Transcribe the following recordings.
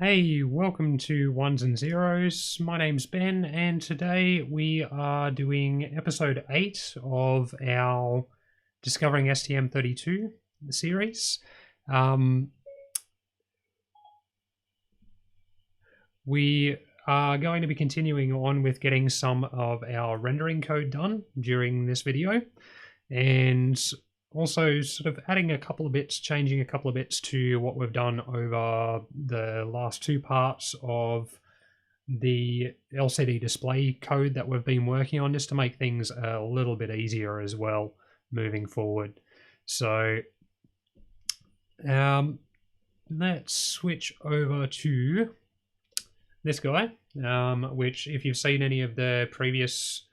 Hey, welcome to Ones and Zeros. My name's Ben, and today we are doing episode 8 of our Discovering STM32 series. We are going to be continuing on with getting some of our rendering code done during this video, and also sort of adding a couple of bits, changing a couple of bits to what we've done over the last two parts of the LCD display code that we've been working on, just to make things a little bit easier as well moving forward. So let's switch over to this guy, which if you've seen any of the previous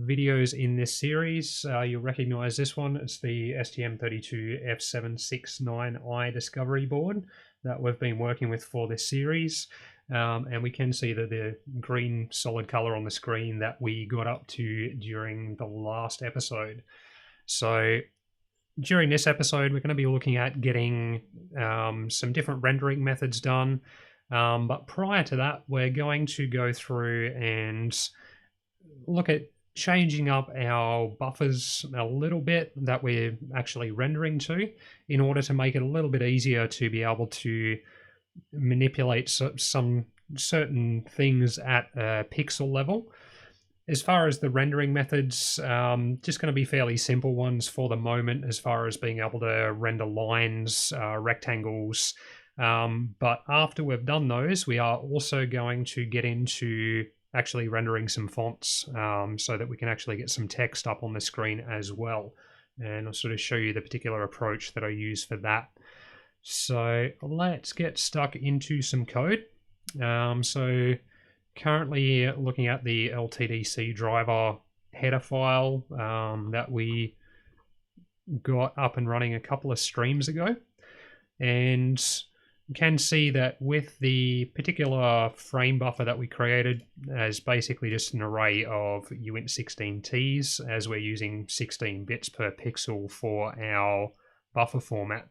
videos in this series, you'll recognize this one. It's the STM32 F769i discovery board that we've been working with for this series. And we can see that the green solid color on the screen that we got up to during the last episode. So during this episode, we're going to be looking at getting some different rendering methods done. But prior to that, we're going to go through and look at changing up our buffers a little bit that we're actually rendering to, in order to make it a little bit easier to be able to manipulate some certain things at a pixel level. As far as the rendering methods, just going to be fairly simple ones for the moment, as far as being able to render lines, rectangles. But after we've done those, we are also going to get into actually rendering some fonts, so that we can actually get some text up on the screen as well. And I'll sort of show you the particular approach that I use for that. So let's get stuck into some code. So currently looking at the LTDC driver header file that we got up and running a couple of streams ago. And you can see that with the particular frame buffer that we created as basically just an array of uint16Ts, as we're using 16 bits per pixel for our buffer format.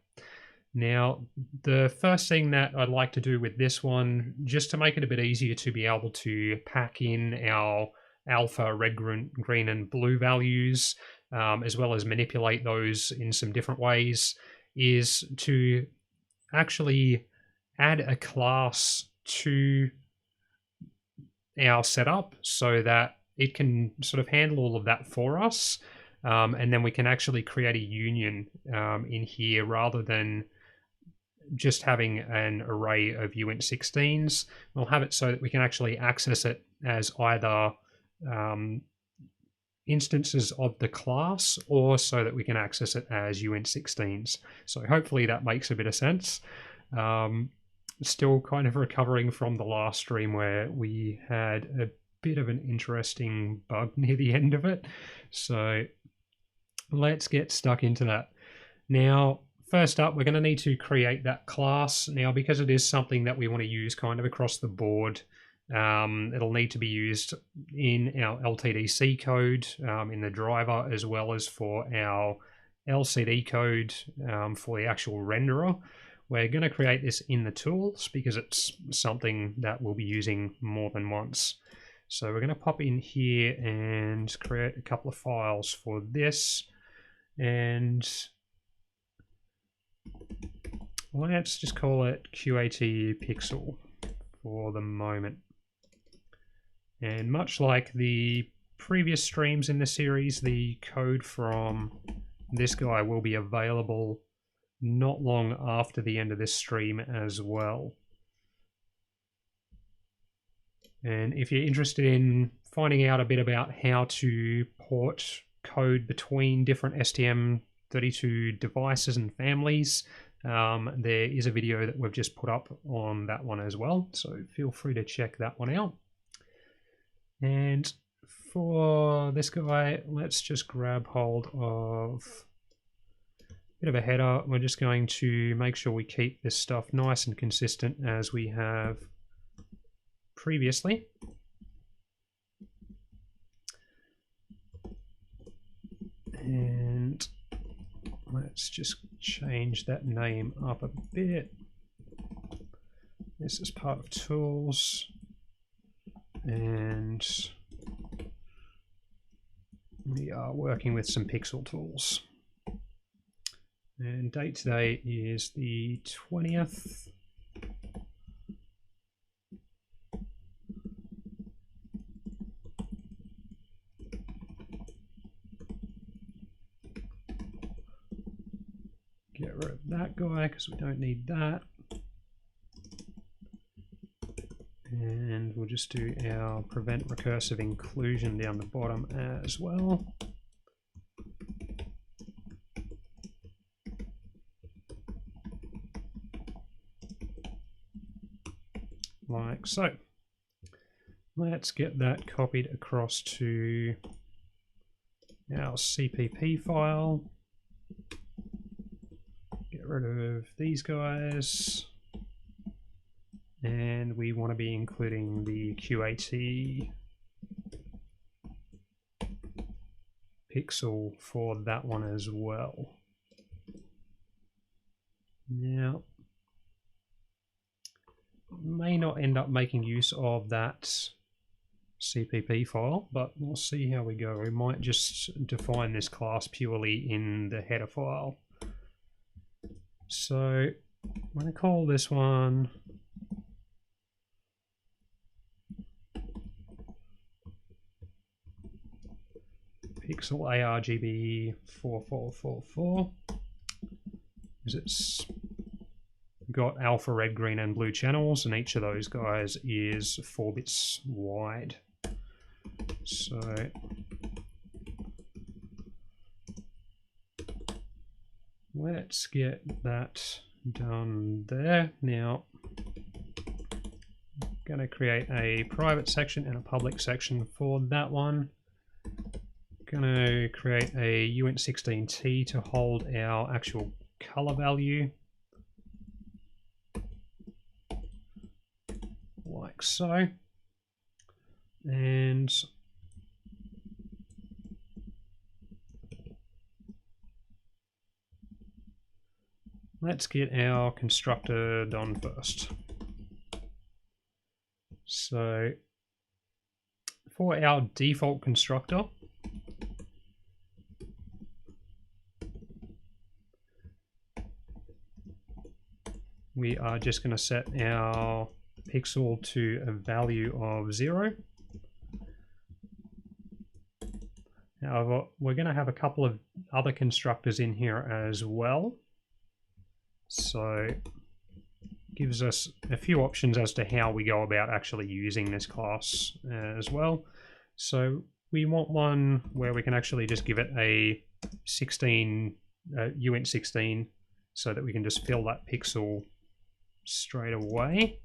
Now, the first thing that I'd like to do with this one, just to make it a bit easier to be able to pack in our alpha, red, green, and blue values, as well as manipulate those in some different ways, is to actually add a class to our setup so that it can sort of handle all of that for us. And then we can actually create a union in here, rather than just having an array of uint16s. We'll have it so that we can actually access it as either instances of the class, or so that we can access it as uint16s. So hopefully that makes a bit of sense. Still kind of recovering from the last stream where we had a bit of an interesting bug near the end of it. So let's get stuck into that. Now, first up, we're going to need to create that class. Now, because it is something that we want to use kind of across the board, it'll need to be used in our LTDC code, in the driver, as well as for our LCD code for the actual renderer. We're going to create this in the tools because it's something that we'll be using more than once. So we're going to pop in here and create a couple of files for this. And let's just call it QAT pixel for the moment. And much like the previous streams in the series, the code from this guy will be available not long after the end of this stream as well. And if you're interested in finding out a bit about how to port code between different STM32 devices and families, there is a video that we've just put up on that one as well, so feel free to check that one out. And for this guy, let's just grab hold of a bit of a header. We're just going to make sure we keep this stuff nice and consistent as we have previously. And let's just change that name up a bit. This is part of tools, and we are working with some pixel tools. And date today is the 20th. Get rid of that guy because we don't need that. And we'll just do our prevent recursive inclusion down the bottom as well. Like so. Let's get that copied across to our CPP file. Get rid of these guys. And we want to be including the QAT pixel for that one as well. Now, may not end up making use of that CPP file, but we'll see how we go. We might just define this class purely in the header file. So I'm going to call this one pixel ARGB 4444, because it's got alpha, red, green, and blue channels, and each of those guys is 4 bits wide. So let's get that done there. Now, I'm going to create a private section and a public section for that one. Going to create a Uint16T to hold our actual color value, like so. And let's get our constructor done first. So for our default constructor, we are just going to set our pixel to a value of 0. However, we're going to have a couple of other constructors in here as well. So it gives us a few options as to how we go about actually using this class as well. So we want one where we can actually just give it a 16 Uint16 so that we can just fill that pixel straight away.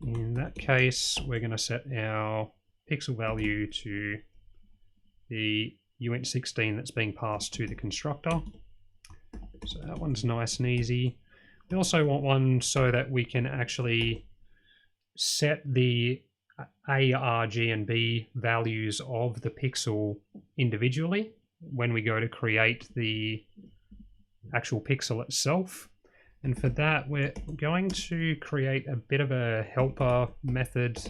In that case, we're going to set our pixel value to the Uint16 that's being passed to the constructor. So that one's nice and easy. We also want one so that we can actually set the A, R, G, and B values of the pixel individually when we go to create the actual pixel itself. And for that, we're going to create a bit of a helper method.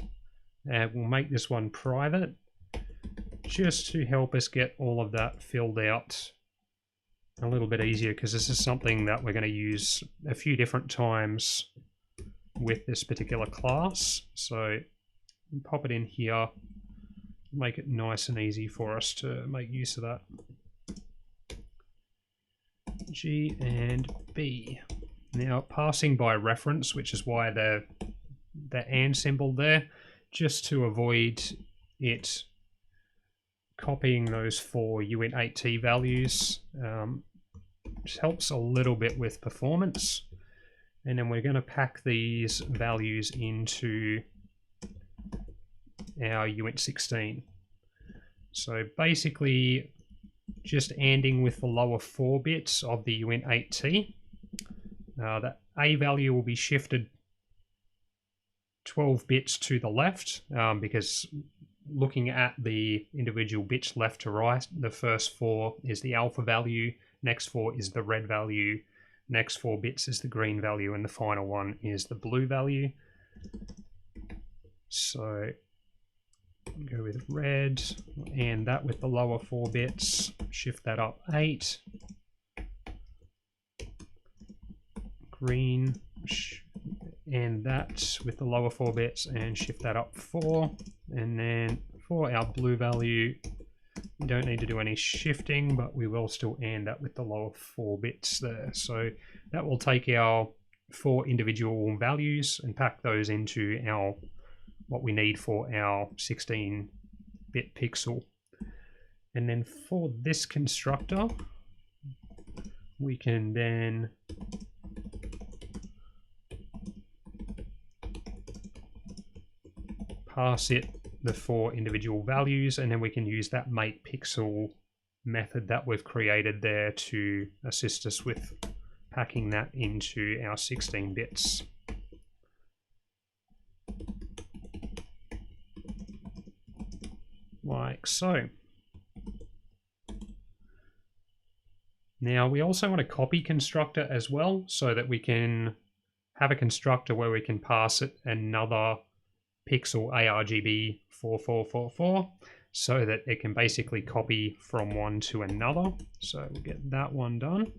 We'll make this one private just to help us get all of that filled out a little bit easier, because this is something that we're going to use a few different times with this particular class. So pop it in here, make it nice and easy for us to make use of that. G and B. Now, passing by reference, which is why the and symbol there, just to avoid it copying those 4 Uint8T values. Just helps a little bit with performance. And then we're going to pack these values into our Uint16. So basically, just ANDing with the lower 4 bits of the Uint8T. The A value will be shifted 12 bits to the left, because looking at the individual bits left to right, the first 4 is the alpha value, next 4 is the red value, next 4 bits is the green value, and the final one is the blue value. So go with red, and that with the lower 4 bits, shift that up 8. Green, and that with the lower 4 bits, and shift that up 4. And then for our blue value, we don't need to do any shifting, but we will still end up with the lower 4 bits there. So that will take our 4 individual values and pack those into our what we need for our 16-bit pixel. And then for this constructor, we can then pass it the 4 individual values, and then we can use that make pixel method that we've created there to assist us with packing that into our 16 bits. Like so. Now we also want a copy constructor as well, so that we can have a constructor where we can pass it another pixel ARGB 4444 so that it can basically copy from one to another. So we'll get that one done.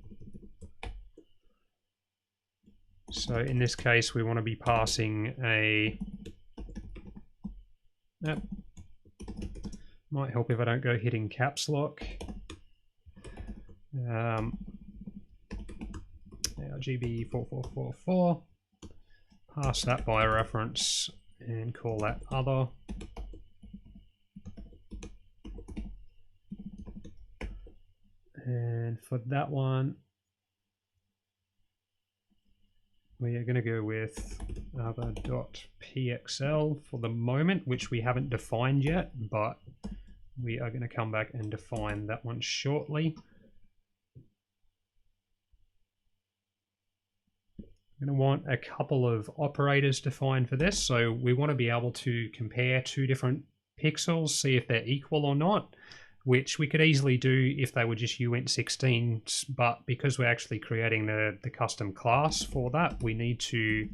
So in this case, we want to be passing a... Yep. Might help if I don't go hitting caps lock. RGB 4444. Pass that by reference and call that other. And for that one, we are going to go with other.pxl for the moment, which we haven't defined yet, but we are going to come back and define that one shortly. I'm going to want a couple of operators defined for this. So we want to be able to compare 2 different pixels, see if they're equal or not, which we could easily do if they were just uint16, but because we're actually creating the custom class for that, we need to,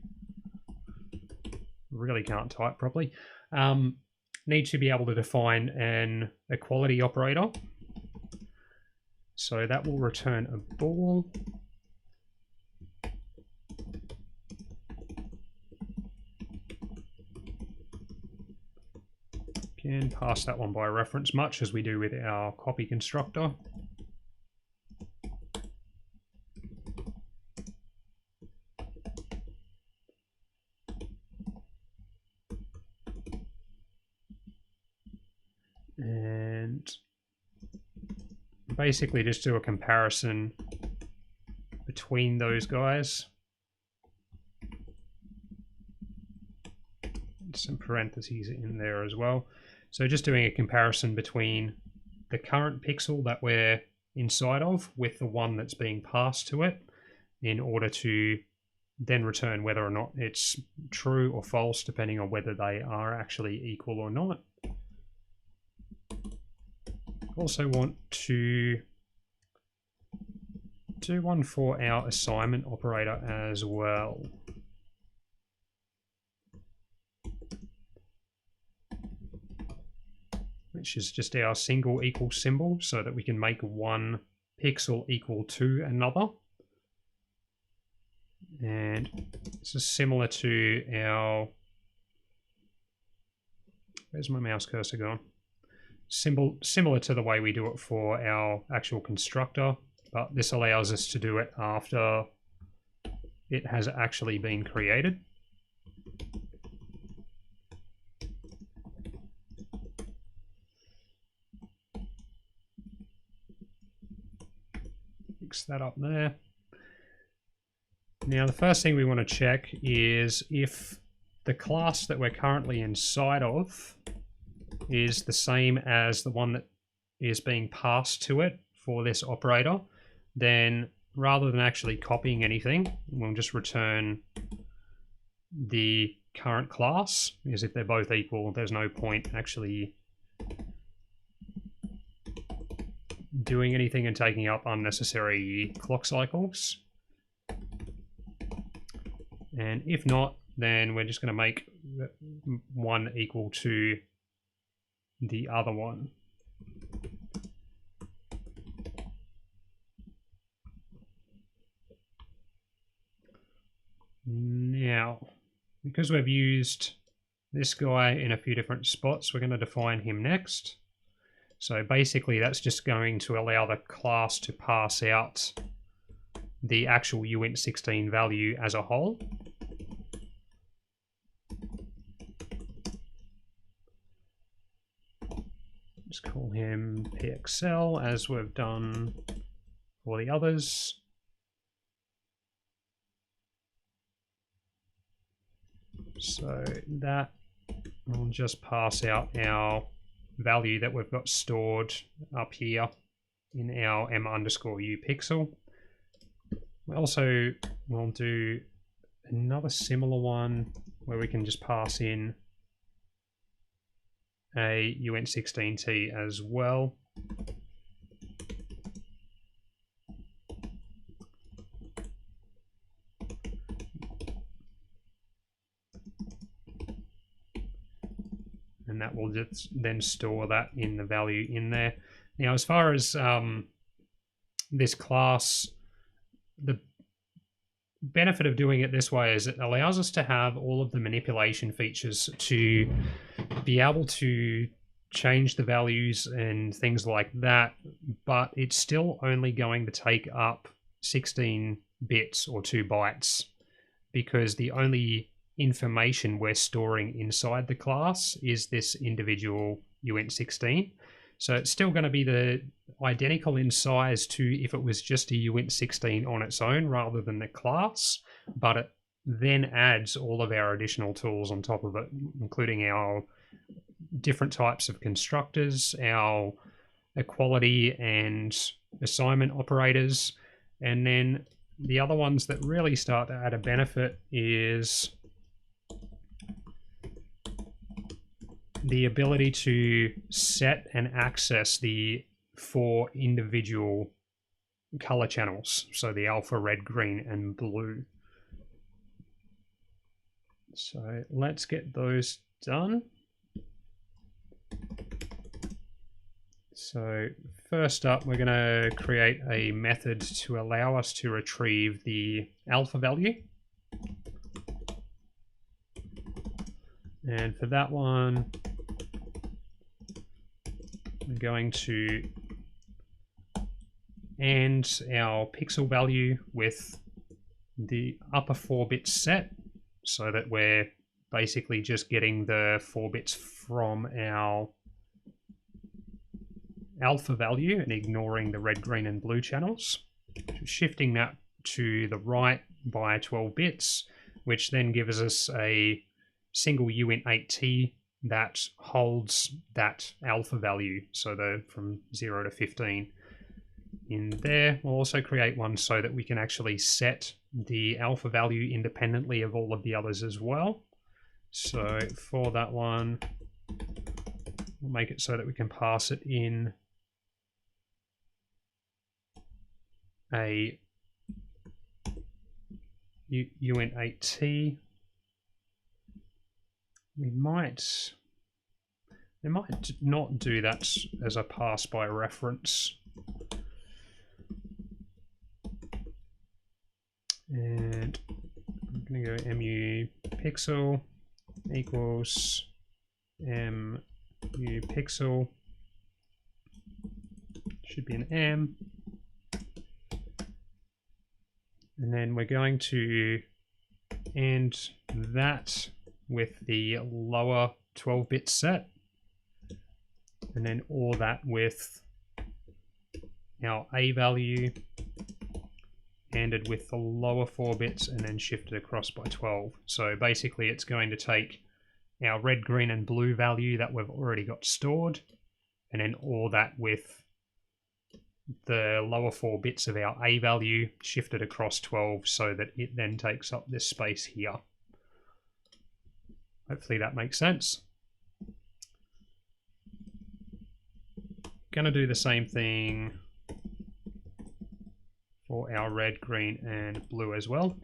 really can't type properly, need to be able to define an equality operator. So that will return a bool. Again, pass that one by reference, much as we do with our copy constructor. And basically just do a comparison between those guys. Some parentheses in there as well. So just doing a comparison between the current pixel that we're inside of with the one that's being passed to it in order to then return whether or not it's true or false, depending on whether they are actually equal or not. Also want to do one for our assignment operator as well. Which is just our single equal symbol, so that we can make one pixel equal to another. And this is similar to our... Where's my mouse cursor gone? Similar to the way we do it for our actual constructor, but this allows us to do it after it has actually been created. Fix that up there. Now the first thing we want to check is if the class that we're currently inside of is the same as the one that is being passed to it for this operator, then rather than actually copying anything, we'll just return the current class, because if they're both equal, there's no point actually doing anything and taking up unnecessary clock cycles. And if not, then we're just going to make one equal to the other one. Now, because we've used this guy in a few different spots, we're going to define him next. So basically that's just going to allow the class to pass out the actual uint16 value as a whole. Just call him pxl as we've done for the others. So that will just pass out our value that we've got stored up here in our m_u pixel. We also will do another similar one where we can just pass in a uint16t as well. And that will just then store that in the value in there. Now, as far as this class, the benefit of doing it this way is it allows us to have all of the manipulation features to be able to change the values and things like that, but it's still only going to take up 16 bits or 2 bytes, because the only information we're storing inside the class is this individual uint16. So it's still going to be the identical in size to if it was just a uint16 on its own rather than the class, but it then adds all of our additional tools on top of it, including our different types of constructors, our equality and assignment operators, and then the other ones that really start to add a benefit is the ability to set and access the 4 individual color channels. So the alpha, red, green, and blue. So let's get those done. So first up, we're going to create a method to allow us to retrieve the alpha value. And for that one, I'm going to AND our pixel value with the upper 4 bits set, so that we're basically just getting the 4 bits from our alpha value and ignoring the red, green, and blue channels. Shifting that to the right by 12 bits, which then gives us a single uint8t that holds that alpha value, so from 0 to 15 in there. We'll also create one so that we can actually set the alpha value independently of all of the others as well. So for that one, we'll make it so that we can pass it in a uint8t. We might not do that as a pass by reference. And I'm going to go mu pixel equals mu pixel. Should be an m. And then we're going to end that with the lower 12-bit set, and then OR that with our A value, ANDed with the lower 4 bits, and then shifted across by 12. So basically it's going to take our red, green, and blue value that we've already got stored, and then OR that with the lower 4 bits of our A value shifted across 12, so that it then takes up this space here. Hopefully that makes sense. Going to do the same thing for our red, green, and blue as well.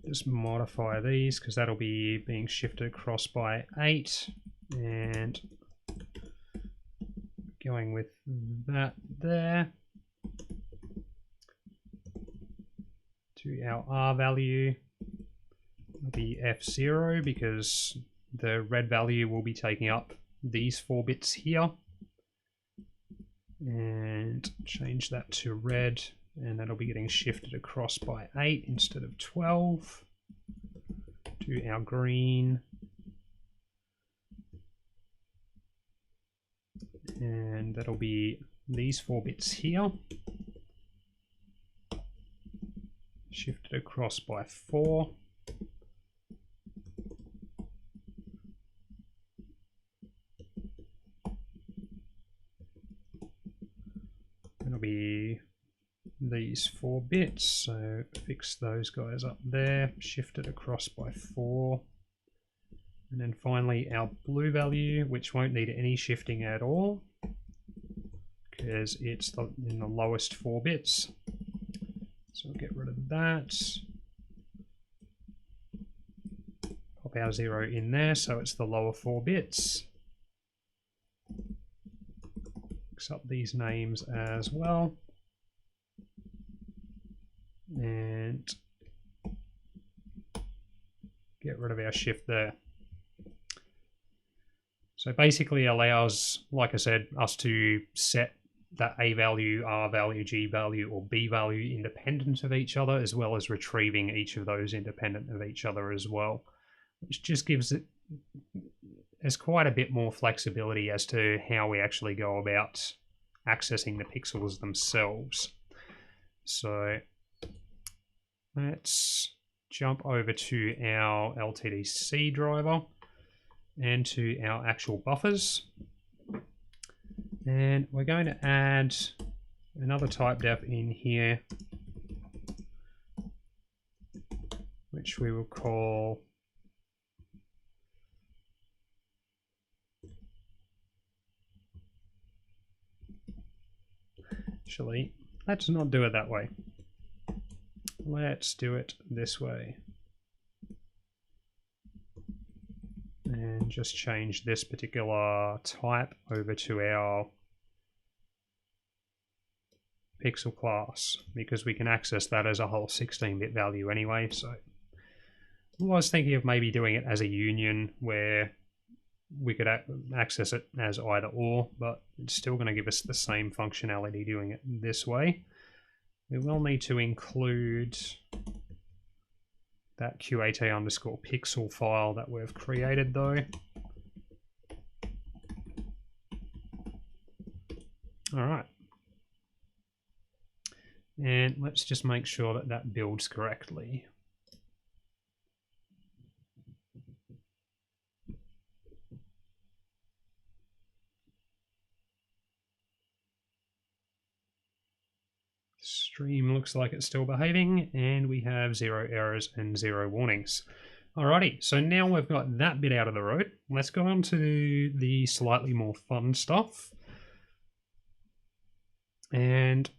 just modify these because that'll be being shifted across by 8, and going with that there to our R value will be F0 because the red value will be taking up these 4 bits here, and change that to red, and that'll be getting shifted across by 8 instead of 12 to our green, and that'll be these 4 bits here shifted across by 4. It'll be these 4 bits, so fix those guys up there, shift it across by 4. And then finally our blue value, which won't need any shifting at all because it's in the lowest 4 bits. So we'll get rid of that. Pop our 0 in there so it's the lower 4 bits. Mix up these names as well. And get rid of our shift there. So basically allows, like I said, us to set that A value, R value, G value, or B value independent of each other, as well as retrieving each of those independent of each other as well, which just gives it as quite a bit more flexibility as to how we actually go about accessing the pixels themselves. So let's jump over to our LTDC driver and to our actual buffers. And we're going to add another type def in here, which we will call actually, let's not do it that way. Let's do it this way. And just change this particular type over to our pixel class because we can access that as a whole 16-bit value anyway. So I was thinking of maybe doing it as a union where we could access it as either or, but it's still going to give us the same functionality doing it this way. We will need to include that QAT_pixel file that we've created though. All right. And let's just make sure that that builds correctly. Stream looks like it's still behaving, and we have 0 errors and 0 warnings. Alrighty, so now we've got that bit out of the road. Let's go on to the slightly more fun stuff and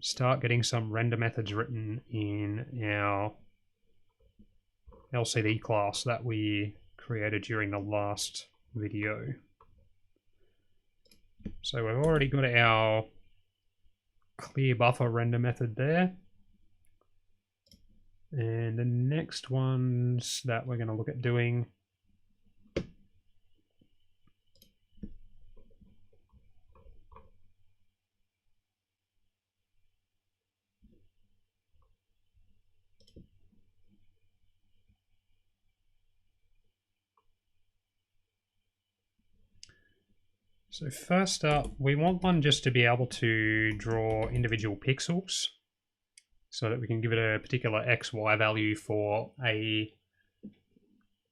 start getting some render methods written in our LCD class that we created during the last video. So we've already got our clear buffer render method there, and the next ones that we're going to look at doing so first up, we want one just to be able to draw individual pixels so that we can give it a particular XY value for a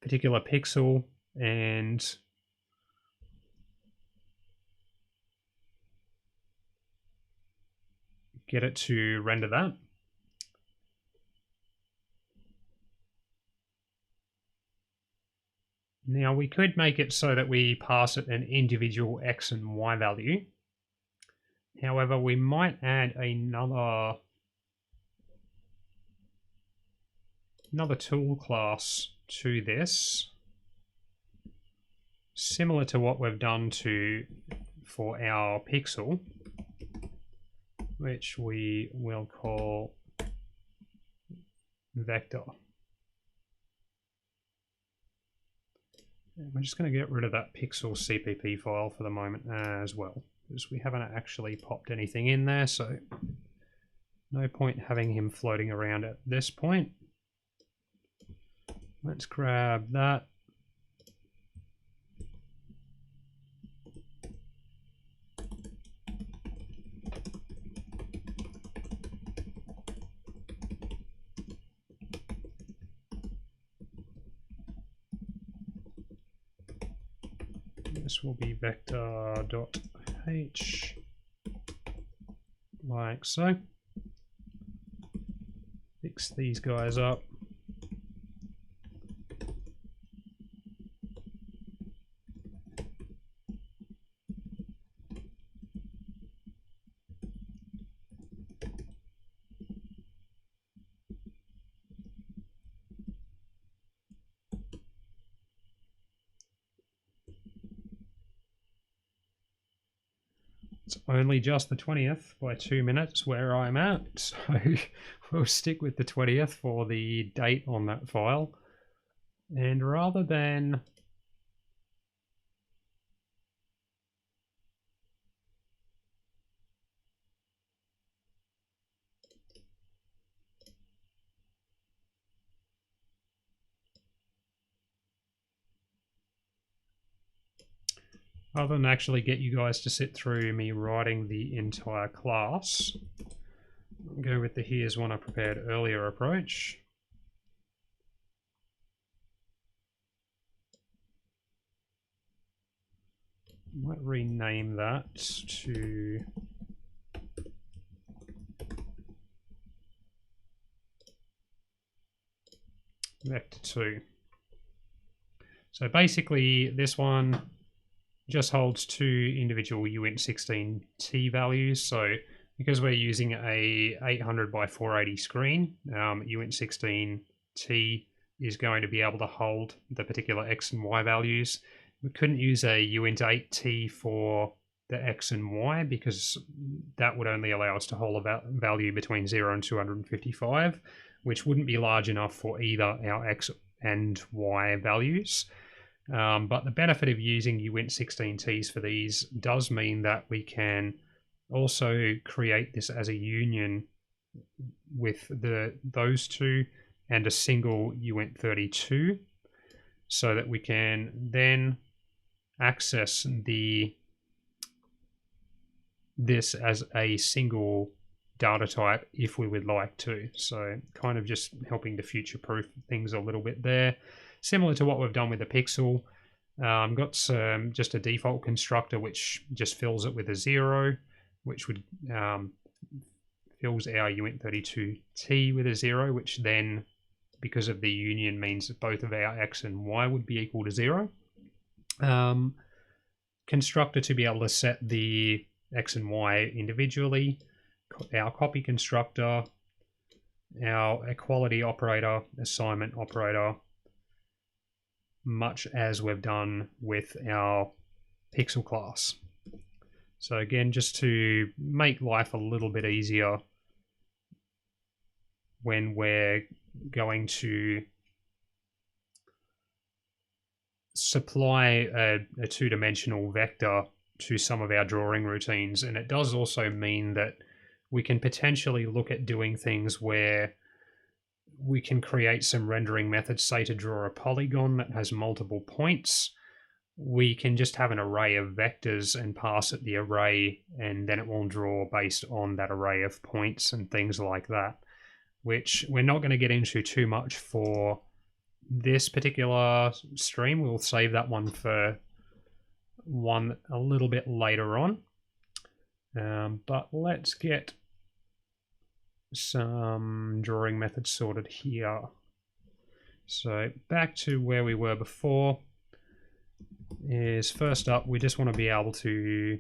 particular pixel and get it to render that. Now we could make it so that we pass it an individual X and Y value. However, we might add another another tool class to this, similar to what we've done for our pixel, which we will call vector. And we're just going to get rid of that pixel CPP file for the moment as well, because we haven't actually popped anything in there, so no point having him floating around at this point. Let's grab that. This will be vector.h, like so. Fix these guys up. It's only just the 20th by 2 minutes where I'm at, so we'll stick with the 20th for the date on that file. And rather than actually get you guys to sit through me writing the entire class, I'll go with the here's one I prepared earlier approach. I might rename that to vector 2. So basically this one just holds two individual uint16t values. So because we're using a 800 by 480 screen, uint16t is going to be able to hold the particular x and y values. We couldn't use a uint8t for the x and y because that would only allow us to hold a value between 0 and 255, which wouldn't be large enough for either our x and y values. But the benefit of using uint16t's for these does mean that we can also create this as a union with those two and a single uint32, so that we can then access this as a single data type if we would like to. So kind of just helping to future-proof things a little bit there. Similar to what we've done with the pixel, got just a default constructor which just fills it with a 0, which would fills our uint32t with a 0, which then, because of the union, means that both of our x and y would be equal to 0. Constructor to be able to set the x and y individually, our copy constructor, our equality operator, assignment operator, much as we've done with our pixel class. So again, just to make life a little bit easier when we're going to supply a two-dimensional vector to some of our drawing routines. And it does also mean that we can potentially look at doing things where we can create some rendering methods, say to draw a polygon that has multiple points. We can just have an array of vectors and pass it the array, and then it will draw based on that array of points and things like that, which we're not going to get into too much for this particular stream. We'll save that one for one a little bit later on. But let's get some drawing methods sorted here. So back to where we were before is, first up, we just want to be able to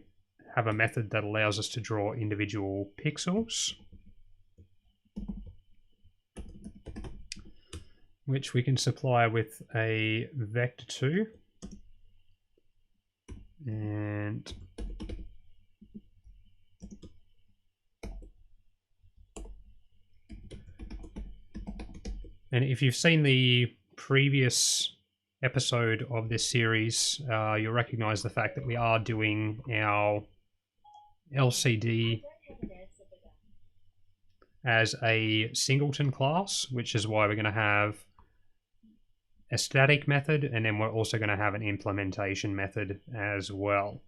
have a method that allows us to draw individual pixels. which we can supply with a vector 2. And if you've seen the previous episode of this series, you'll recognize the fact that we are doing our LCD as a singleton class, which is why we're going to have a static method, and then we're also going to have an implementation method as well.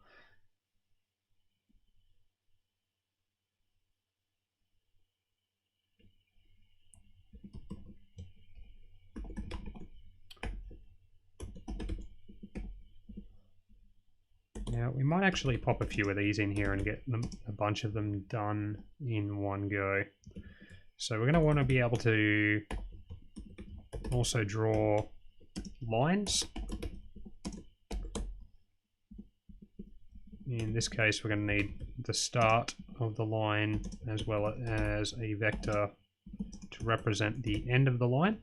Now, we might actually pop a few of these in here and get a bunch of them done in one go. So we're going to want to be able to also draw lines. In this case, we're going to need the start of the line as well as a vector to represent the end of the line.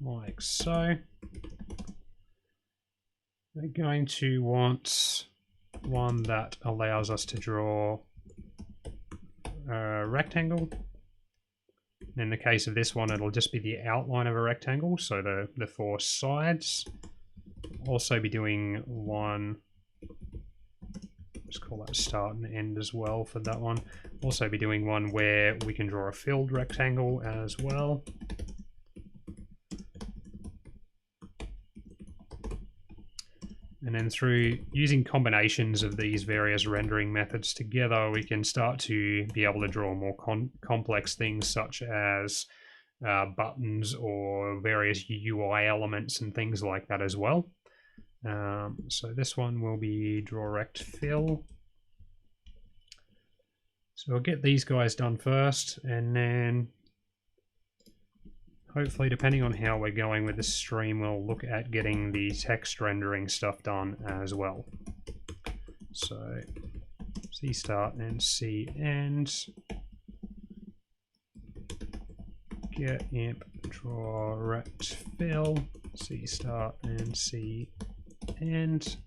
Like so. We're going to want one that allows us to draw a rectangle. In the case of this one, it'll just be the outline of a rectangle, so the 4 sides. Also be doing one, let's call that start and end as well for that one. Also be doing one where we can draw a filled rectangle as well. And then through using combinations of these various rendering methods together, we can start to be able to draw more complex things such as buttons or various UI elements and things like that as well. So this one will be draw rect fill. So we'll get these guys done first, and then hopefully, depending on how we're going with the stream, we'll look at getting the text rendering stuff done as well. So C start and C end. Get imp draw rect fill. C start and C end.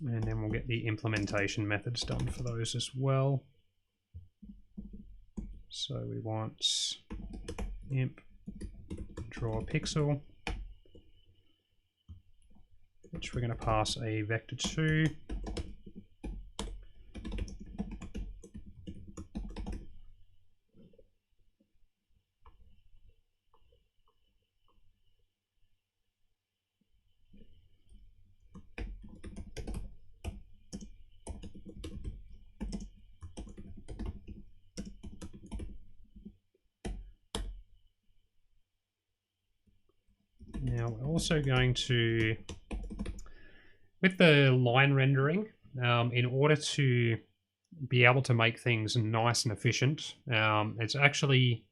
And then we'll get the implementation methods done for those as well. So we want imp draw pixel, which we're going to pass a vector 2. Now we're also going to, with the line rendering, in order to be able to make things nice and efficient, it's actually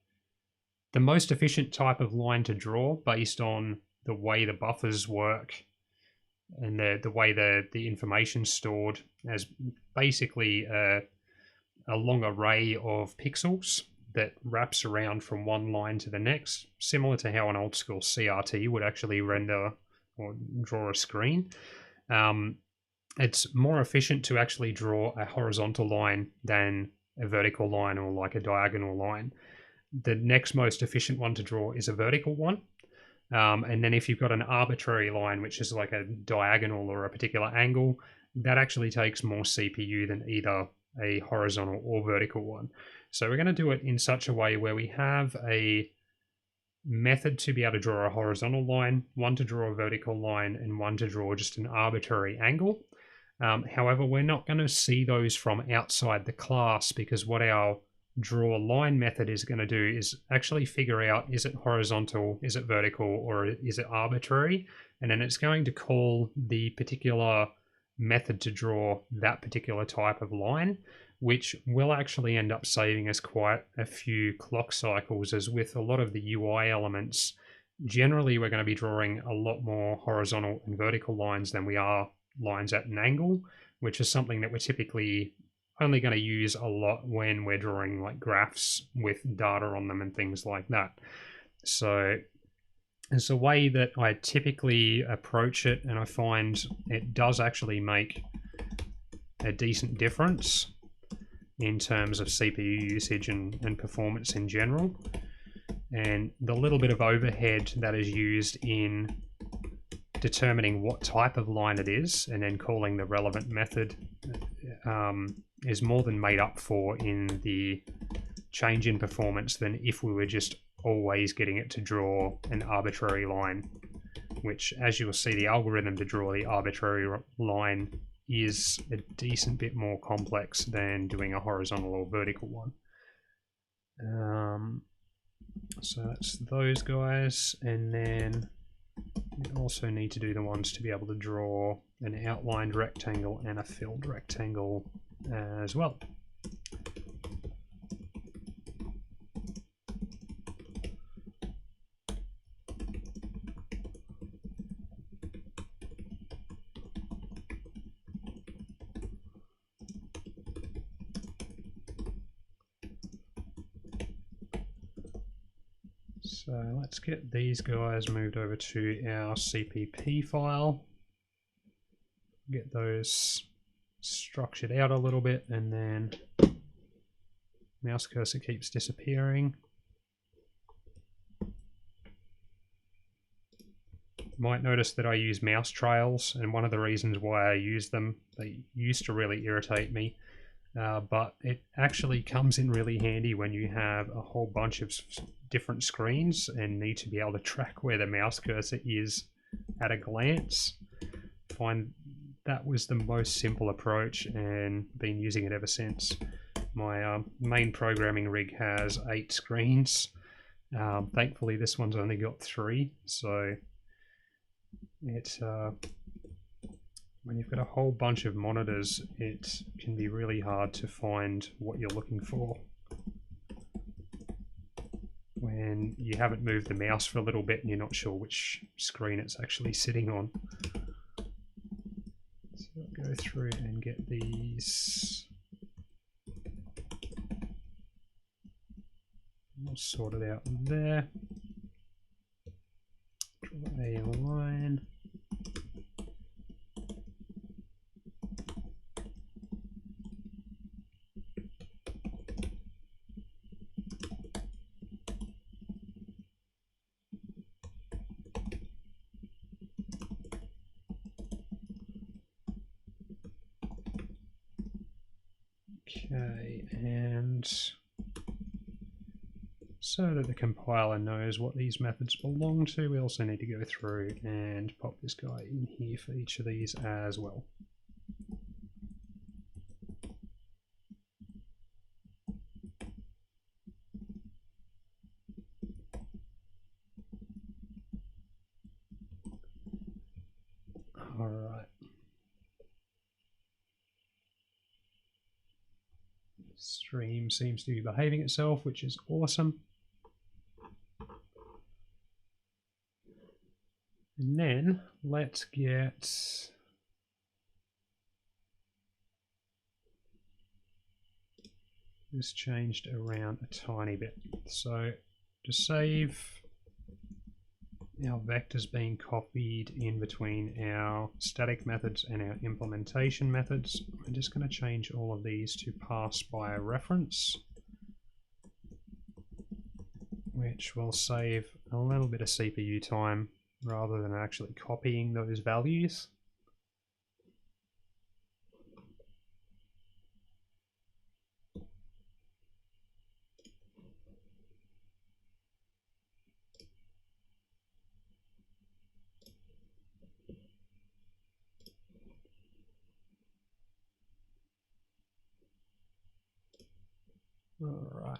the most efficient type of line to draw based on the way the buffers work and the way the information's stored as basically a long array of pixels that wraps around from one line to the next, similar to how an old school CRT would actually render or draw a screen. It's more efficient to actually draw a horizontal line than a vertical line or like a diagonal line. The next most efficient one to draw is a vertical one. And then if you've got an arbitrary line, which is like a diagonal or a particular angle, that actually takes more CPU than either a horizontal or vertical one. So we're going to do it in such a way where we have a method to be able to draw a horizontal line, one to draw a vertical line, and one to draw just an arbitrary angle. However, we're not going to see those from outside the class, because what our draw line method is going to do is actually figure out, is it horizontal, is it vertical, or is it arbitrary? And then it's going to call the particular method to draw that particular type of line, which will actually end up saving us quite a few clock cycles, as with a lot of the UI elements, generally we're going to be drawing a lot more horizontal and vertical lines than we are lines at an angle. which is something that we're typically only going to use a lot when we're drawing like graphs with data on them and things like that. So it's a way that I typically approach it, and I find it does actually make a decent difference in terms of CPU usage and performance in general. And the little bit of overhead that is used in determining what type of line it is and then calling the relevant method is more than made up for in the change in performance than if we were just always getting it to draw an arbitrary line, which, as you'll see, the algorithm to draw the arbitrary line is a decent bit more complex than doing a horizontal or vertical one. So that's those guys, and then we also need to do the ones to be able to draw an outlined rectangle and a filled rectangle as well. So let's get these guys moved over to our CPP file, get those structured out a little bit, and then mouse cursor keeps disappearing. You might notice that I use mouse trails, and one of the reasons why I use them, they used to really irritate me, but it actually comes in really handy when you have a whole bunch of different screens and need to be able to track where the mouse cursor is at a glance. I find that was the most simple approach and been using it ever since. My main programming rig has 8 screens. Thankfully this one's only got 3, so it's when you've got a whole bunch of monitors, it can be really hard to find what you're looking for when you haven't moved the mouse for a little bit and you're not sure which screen it's actually sitting on. So I'll go through and get these all sorted out there. Draw a line. Okay, and so that the compiler knows what these methods belong to, we also need to go through and pop this guy in here for each of these as well. All right. Stream seems to be behaving itself, which is awesome. And then let's get this changed around a tiny bit. So to save our vectors being copied in between our static methods and our implementation methods, I'm just going to change all of these to pass by a reference, which will save a little bit of CPU time rather than actually copying those values. All right.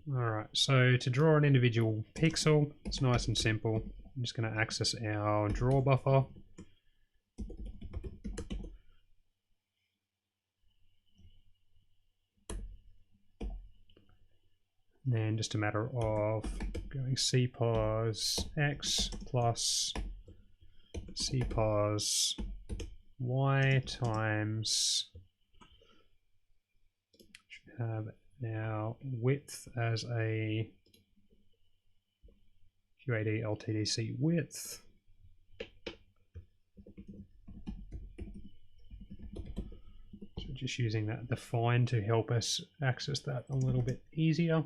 All right, so to draw an individual pixel, it's nice and simple. I'm just going to access our draw buffer. then just a matter of going cpos x plus cpos y times, should have now width as a QAD LTDC width. So just using that define to help us access that a little bit easier.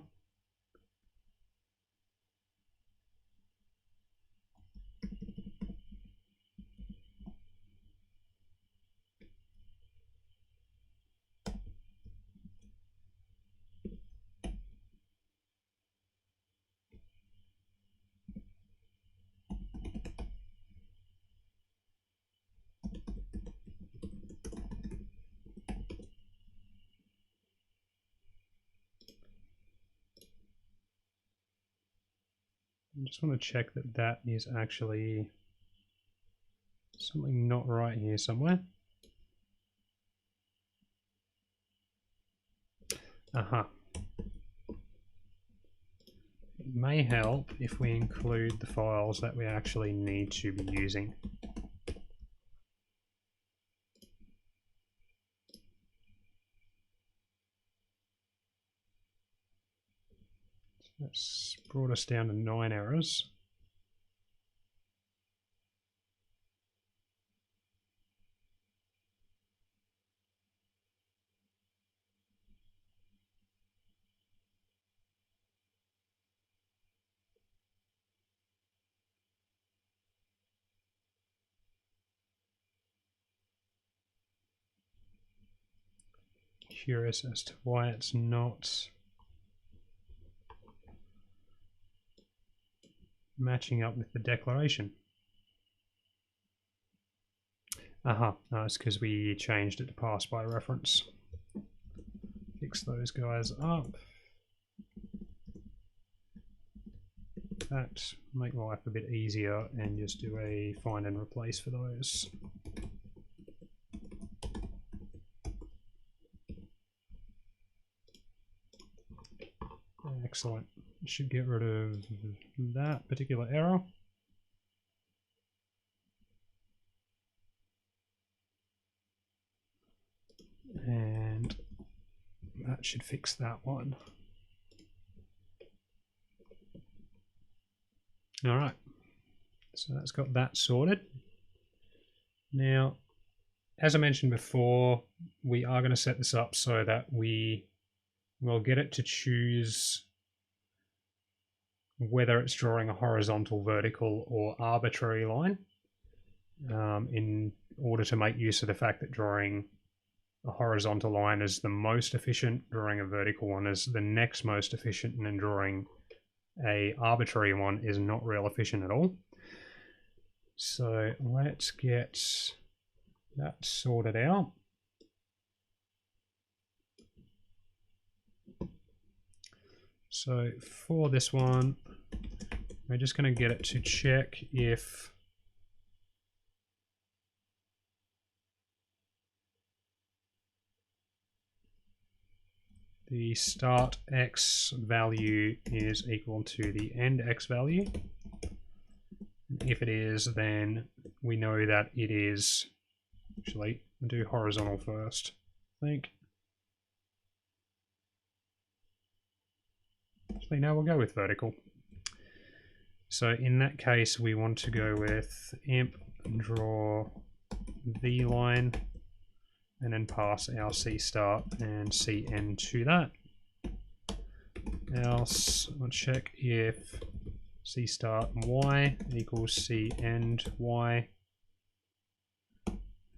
I just want to check that that is actually something not right here somewhere. Aha. It may help if we include the files that we actually need to be using. That's brought us down to 9 errors. Curious as to why it's not matching up with the declaration. Aha, no, it's because we changed it to pass by reference. Fix those guys up. That make life a bit easier and just do a find and replace for those. Excellent. Should get rid of that particular error. And that should fix that one. All right. So that's got that sorted. Now, as I mentioned before, we are going to set this up so that we will get it to choose whether it's drawing a horizontal, vertical, or arbitrary line in order to make use of the fact that drawing a horizontal line is the most efficient, drawing a vertical one is the next most efficient, and then drawing a arbitrary one is not real efficient at all. So let's get that sorted out. So for this one, we're just going to get it to check if the start x value is equal to the end x value. If it is, then we know that it is, actually, I'll do horizontal first, I think. Actually, no, we'll go with vertical. So in that case, we want to go with imp draw v line and then pass our c start and c end to that. Else, we'll check if c start y equals c end y.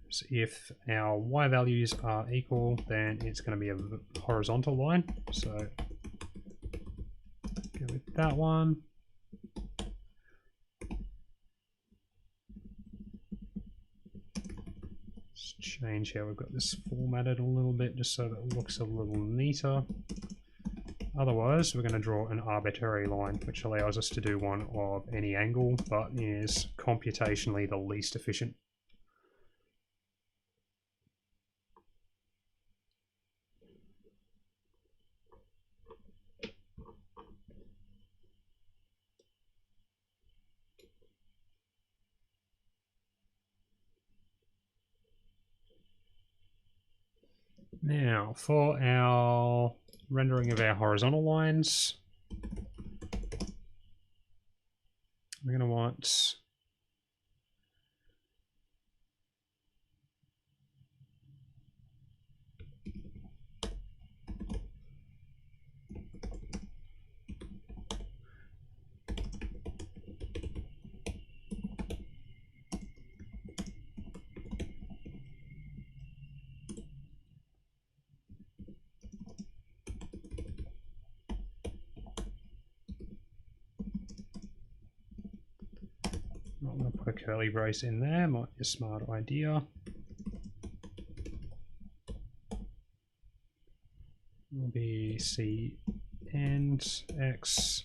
So if our y values are equal, then it's going to be a horizontal line. So go with that one. Let's change how we've got this formatted a little bit just so that it looks a little neater. Otherwise, we're going to draw an arbitrary line, which allows us to do one of any angle, but is computationally the least efficient. Now, for our rendering of our horizontal lines, we're going to want I'm going to put a curly brace in there, might be a smart idea. Will be C and X.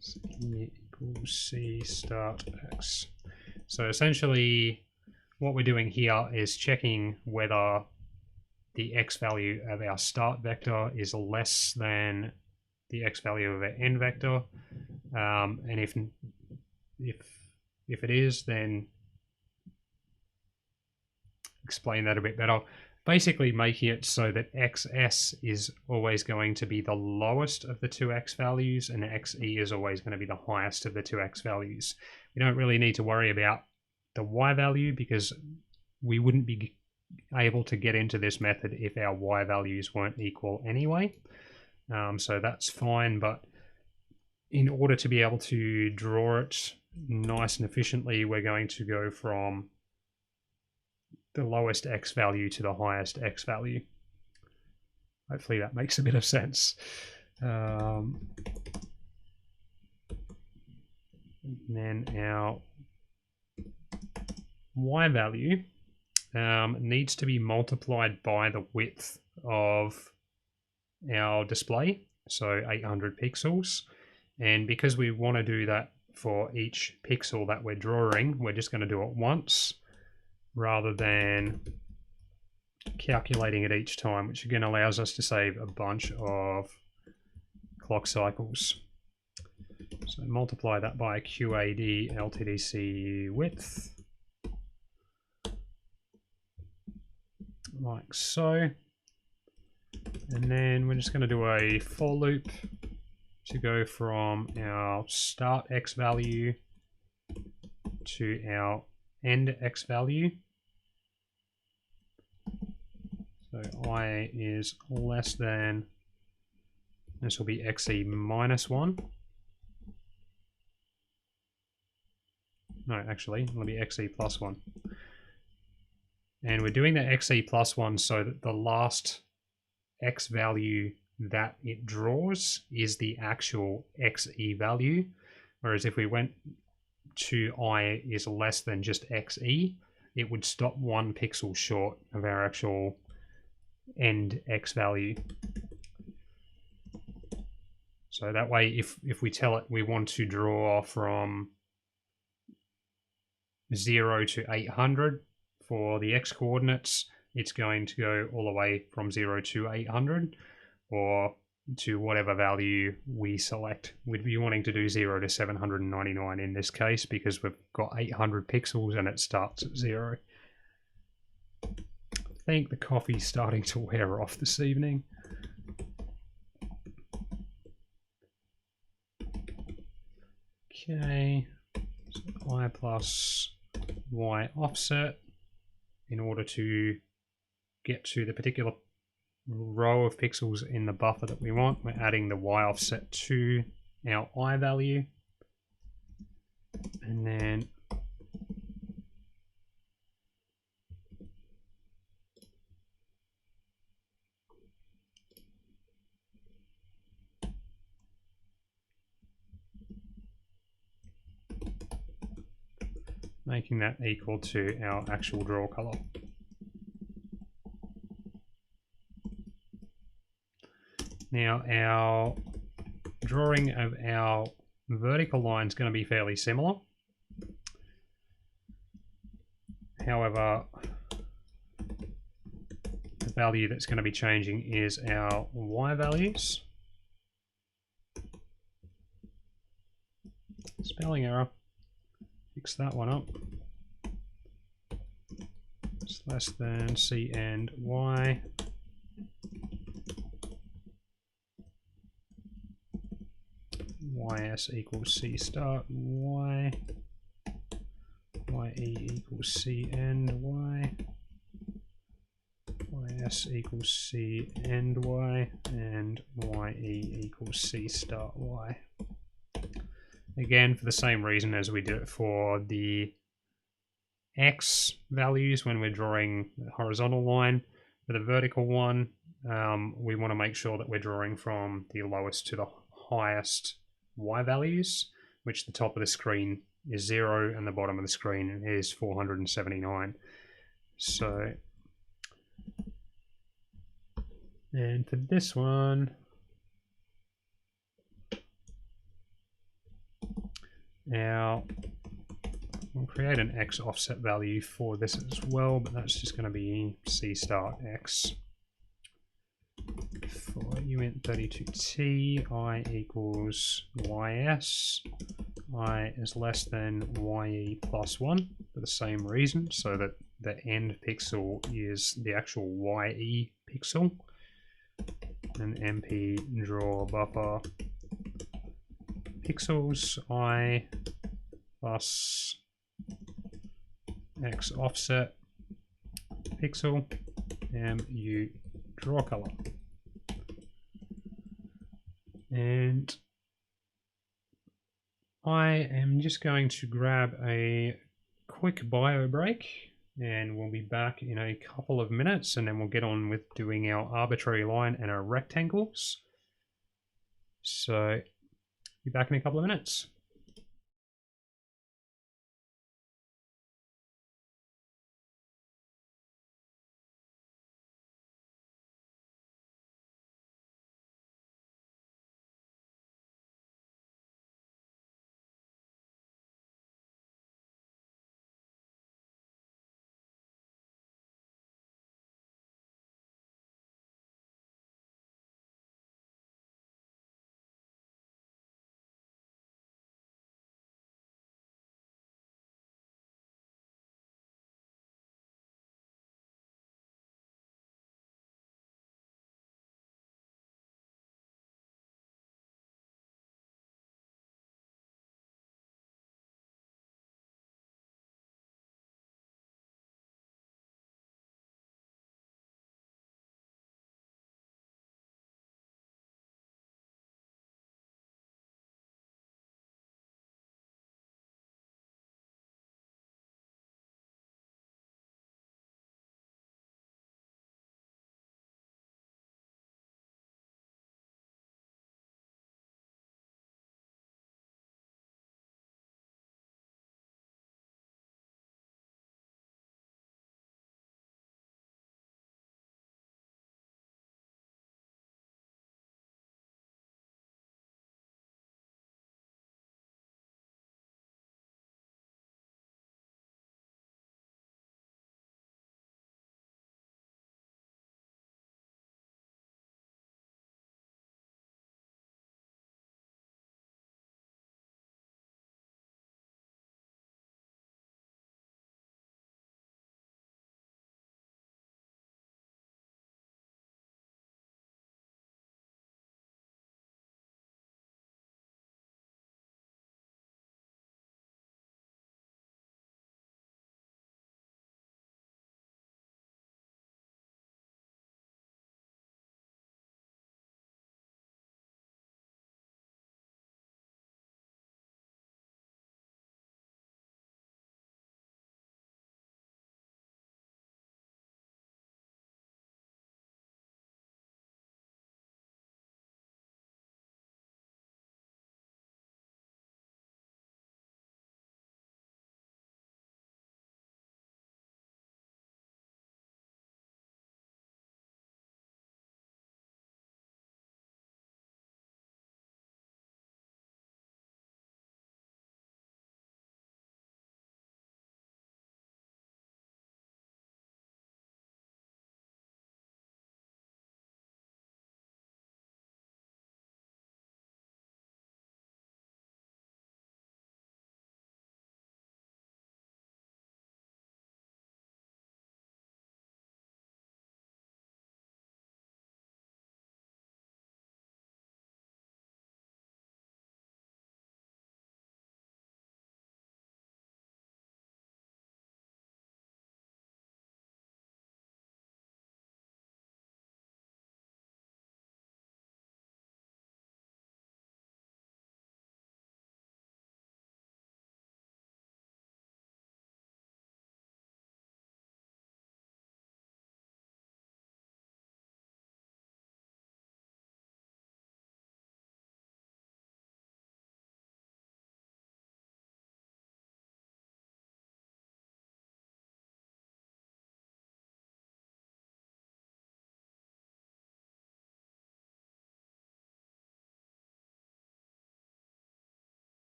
C equals C start X. So essentially what we're doing here is checking whether the X value of our start vector is less than the X value of our end vector. And if it is, then explain that a bit better. Basically making it so that XS is always going to be the lowest of the two X values and XE is always going to be the highest of the two X values. We don't really need to worry about the Y value because we wouldn't be able to get into this method if our Y values weren't equal anyway. So that's fine, but in order to be able to draw it nice and efficiently, we're going to go from the lowest X value to the highest X value. Hopefully that makes a bit of sense. And then our Y value needs to be multiplied by the width of our display, so 800 pixels. And because we want to do that for each pixel that we're drawing, we're just going to do it once rather than calculating it each time, which again allows us to save a bunch of clock cycles. So multiply that by QAD LTDC width, like so. And then we're just going to do a for loop to go from our start X value to our end X value. So I is less than, this will be XE minus 1. No, actually, it'll be XE plus 1. And we're doing the XE plus 1 so that the last X value that it draws is the actual XE value. Whereas if we went to I is less than just XE, it would stop 1 pixel short of our actual end X value. So that way, if we tell it we want to draw from 0 to 800 for the X coordinates, it's going to go all the way from 0 to 800 or to whatever value we select. We'd be wanting to do 0 to 799 in this case because we've got 800 pixels and it starts at 0. I think the coffee's starting to wear off this evening. Okay, so I plus Y offset in order to get to the particular row of pixels in the buffer that we want. We're adding the Y offset to our I value, and then making that equal to our actual draw color. Now our drawing of our vertical line is going to be fairly similar. However, the value that's going to be changing is our Y values. Spelling error. Fix that one up. It's less than C and Y. YS equals C start Y. YE equals C and Y. YS equals C and Y. And YE equals C start Y. Again, for the same reason as we did it for the X values when we're drawing the horizontal line. For the vertical one, we want to make sure that we're drawing from the lowest to the highest Y values, which the top of the screen is 0 and the bottom of the screen is 479. So, and for this one, now we'll create an X offset value for this as well, but that's just going to be C start X. For Uint32T, I equals YS. I is less than YE plus 1 for the same reason, so that the end pixel is the actual YE pixel. And MP draw buffer pixels I plus X offset pixel MU draw color. And I am just going to grab a quick bio break and we'll be back in a couple of minutes, and then we'll get on with doing our arbitrary line and our rectangles. So, be back in a couple of minutes.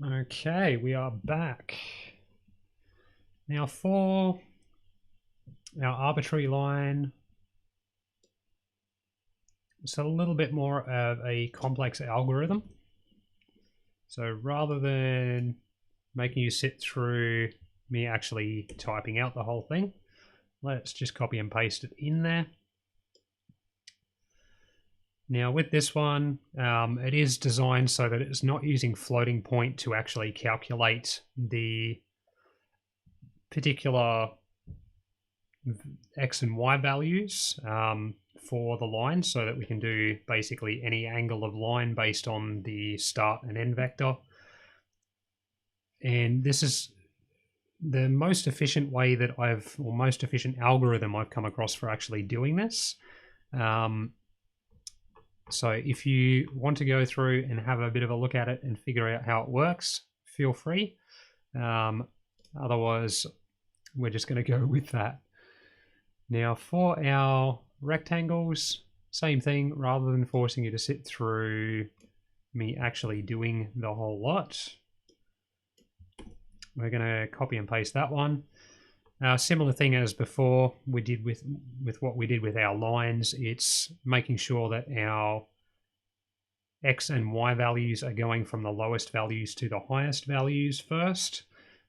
Okay, we are back. Now for our arbitrary line, it's a little bit more of a complex algorithm. So rather than making you sit through me actually typing out the whole thing, let's just copy and paste it in there. Now with this one, it is designed so that it's not using floating point to actually calculate the particular X and Y values for the line, so that we can do basically any angle of line based on the start and end vector. And this is the most efficient way that or most efficient algorithm I've come across for actually doing this. So if you want to go through and have a bit of a look at it and figure out how it works, feel free. Otherwise, we're just going to go with that. Now for our rectangles, same thing. Rather than forcing you to sit through me actually doing the whole lot, we're going to copy and paste that one. Similar thing as before we did with what we did with our lines. It's making sure that our X and Y values are going from the lowest values to the highest values first.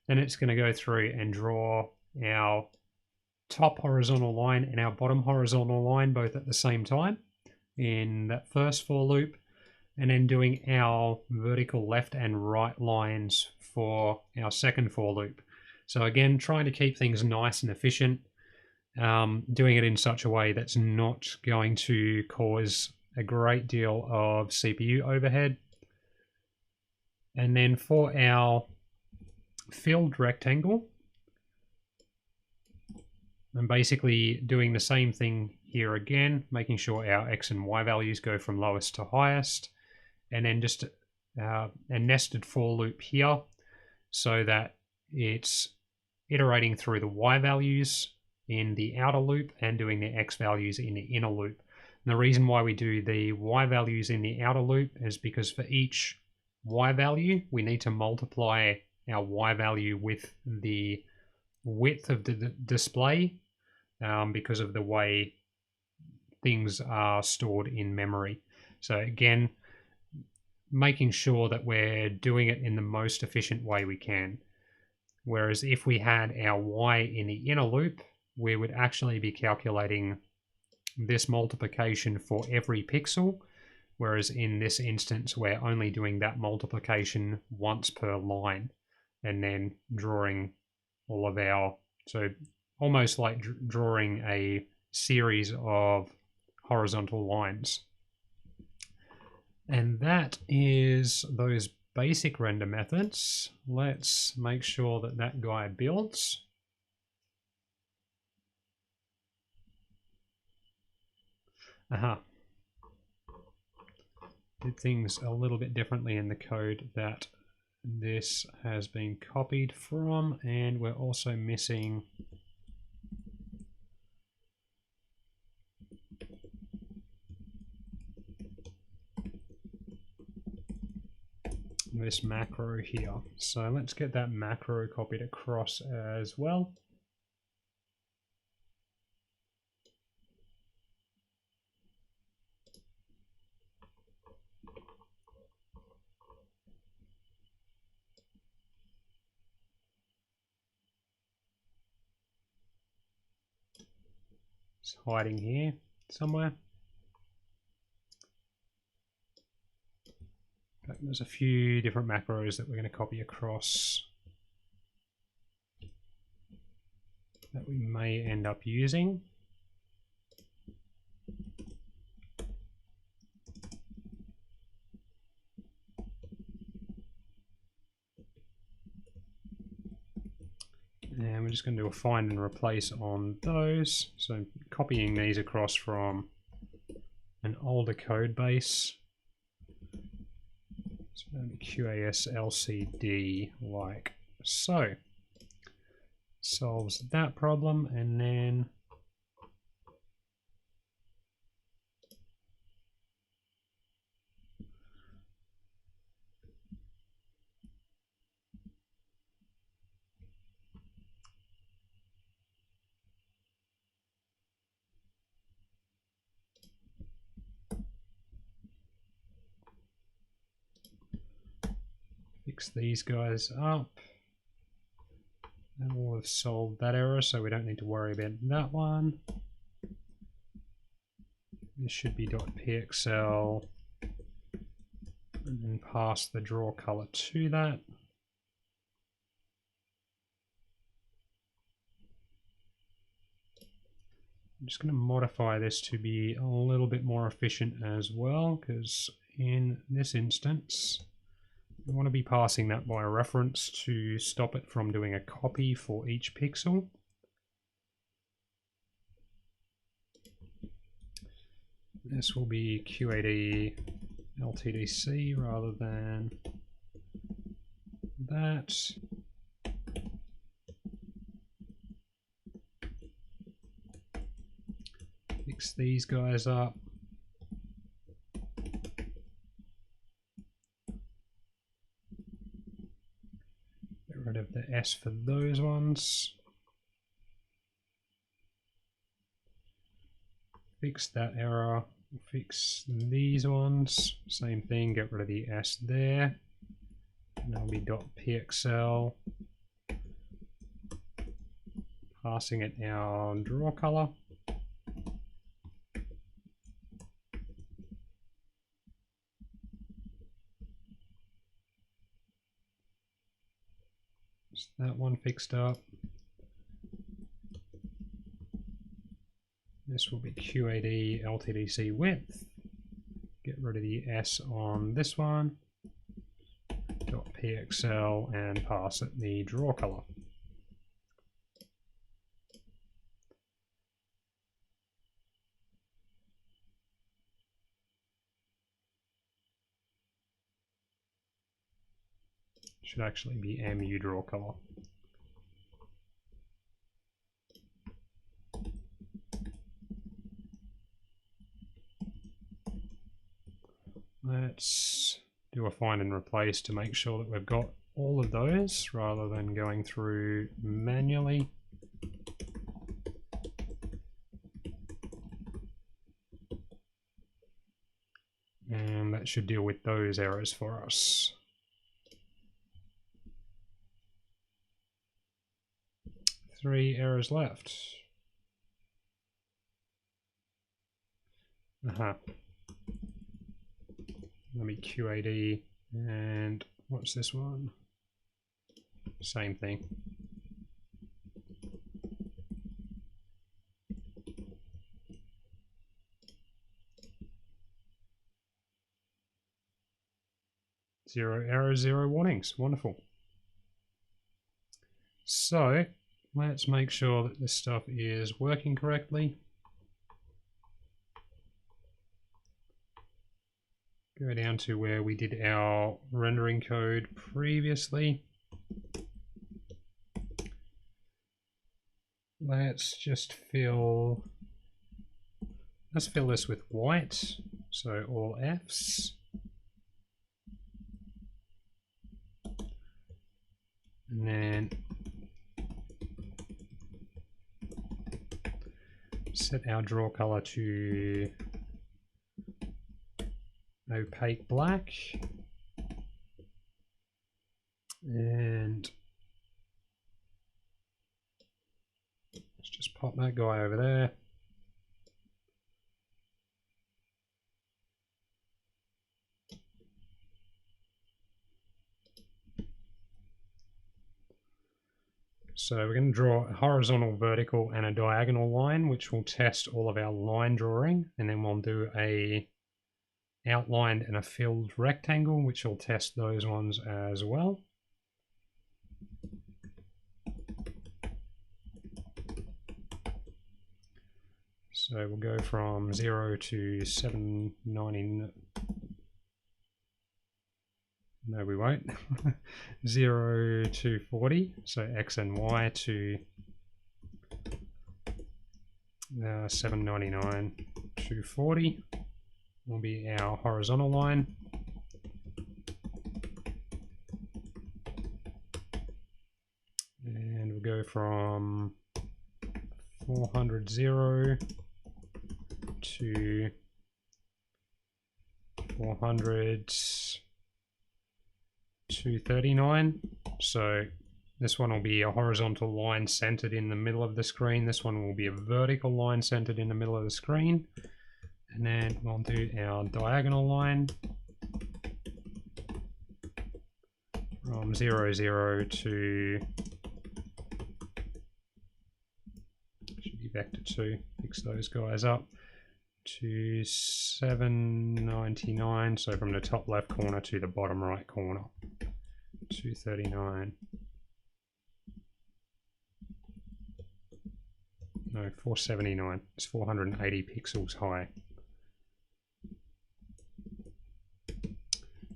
Then it's going to go through and draw our top horizontal line and our bottom horizontal line both at the same time in that first for loop, and then doing our vertical left and right lines for our second for loop. So again, trying to keep things nice and efficient, doing it in such a way that's not going to cause a great deal of CPU overhead. And then for our filled rectangle, I'm basically doing the same thing here again, making sure our X and Y values go from lowest to highest, and then just a nested for loop here so that it's iterating through the Y values in the outer loop and doing the X values in the inner loop. And the reason why we do the Y values in the outer loop is because for each Y value, we need to multiply our Y value with the width of the display because of the way things are stored in memory. So again, making sure that we're doing it in the most efficient way we can. Whereas if we had our Y in the inner loop, we would actually be calculating this multiplication for every pixel, whereas in this instance we're only doing that multiplication once per line and then drawing all of our, so almost like drawing a series of horizontal lines. And that is those basic render methods. Let's make sure that that guy builds. Aha. Did things a little bit differently in the code that this has been copied from, and we're also missing this macro here. So let's get that macro copied across as well. It's hiding here somewhere. But there's a few different macros that we're going to copy across that we may end up using. And we're just going to do a find and replace on those. So copying these across from an older code base. So QAS LCD like so. Solves that problem, and then Fix these guys up. And we'll have solved that error, so we don't need to worry about that one. This should be .pxl, and then pass the draw color to that. I'm just going to modify this to be a little bit more efficient as well, because in this instance, we want to be passing that by reference to stop it from doing a copy for each pixel. This will be Q8E LTDC rather than that. Fix these guys up. Get rid of the S for those ones. Fix that error. Fix these ones. Same thing, get rid of the S there. And that'll be .pxl. Passing it our draw color. That one fixed up. This will be Q8E LTDC width. Get rid of the S on this one. .pxl and pass it the draw color. Should actually be MU draw color. Let's do a find and replace to make sure that we've got all of those rather than going through manually. And that should deal with those errors for us. Three errors left. Let me Q8E, and what's this one? Same thing. Zero errors, zero warnings. Wonderful. So let's make sure that this stuff is working correctly. Go down to where we did our rendering code previously. Let's fill this with white, so all Fs. And then set our draw color to opaque black, and let's just pop that guy over there. So we're going to draw a horizontal, vertical, and a diagonal line, which will test all of our line drawing, and then we'll do a outlined and a filled rectangle, which will test those ones as well. So we'll go from 0 to 790. No, we won't. 0 to 40. So X and Y to 799 to 40 will be our horizontal line. And we'll go from 400 0 to 400 239. So this one will be a horizontal line centered in the middle of the screen. This one will be a vertical line centered in the middle of the screen. And then we'll do our diagonal line from 0, 0 to, should be vector 2, fix those guys up, to 799, so from the top left corner to the bottom right corner, 239. No, 479. It's 480 pixels high.